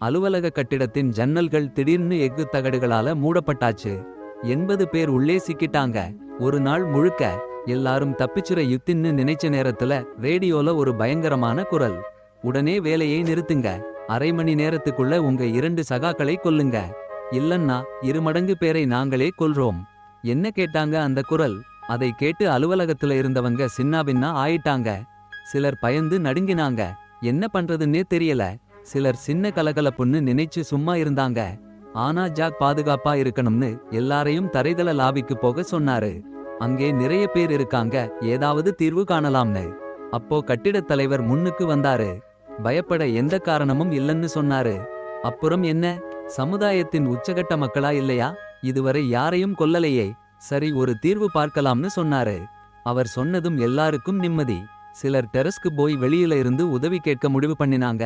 அலுவலக கட்டிடத்தின் ஜன்னல்கள் திடீர்னு எஃகு தகடுகளால மூடப்பட்டாச்சு. 80 பேர் உள்ளே சிக்கிட்டாங்க. ஒரு நாள் முழுக்க எல்லாரும் தப்பிச்சுற யுத்தின்னு நினைச்ச நேரத்துல ரேடியோல ஒரு பயங்கரமான குரல். உடனே வேலையை நிறுத்துங்க. அரை மணி நேரத்துக்குள்ள உங்க 2 சகாக்களை கொல்லுங்க. இல்லன்னா 2 மடங்கு பேரை நாங்களே கொல்றோம். என்ன கேட்டாங்க அந்த குரல்? அதை கேட்டு அலுவலகத்துல இருந்தவங்க சின்னாபின்னா ஆயிட்டாங்க. சிலர் பயந்து நடுங்கினாங்க. என்ன பண்றதுன்னே தெரியல. சிலர் சின்ன கலகலப்புன்னு நினைச்சு சும்மா இருந்தாங்க. ஆனா ஜாக் பாதுகாப்பா இருக்கணும்னு எல்லாரையும் தரைதள லாபிக்கு போக சொன்னாரு. அங்கே நிறைய பேர் இருக்காங்க, ஏதாவது தீர்வு காணலாம்னு. அப்போ கட்டிடத் தலைவர் முன்னுக்கு வந்தாரு. பயப்பட எந்த காரணமும் இல்லன்னு சொன்னாரு. அப்புறம் என்ன? சமுதாயத்தின் உச்சகட்ட மக்களா இல்லையா? இதுவரை யாரையும் கொல்லலையே. சரி, ஒரு தீர்வு பார்க்கலாம்னு சொன்னாரு. அவர் சொன்னதும் எல்லாருக்கும் நிம்மதி. சிலர் டெரஸ்க்கு போய் வெளியில இருந்து உதவி கேட்க முடிவு பண்ணினாங்க.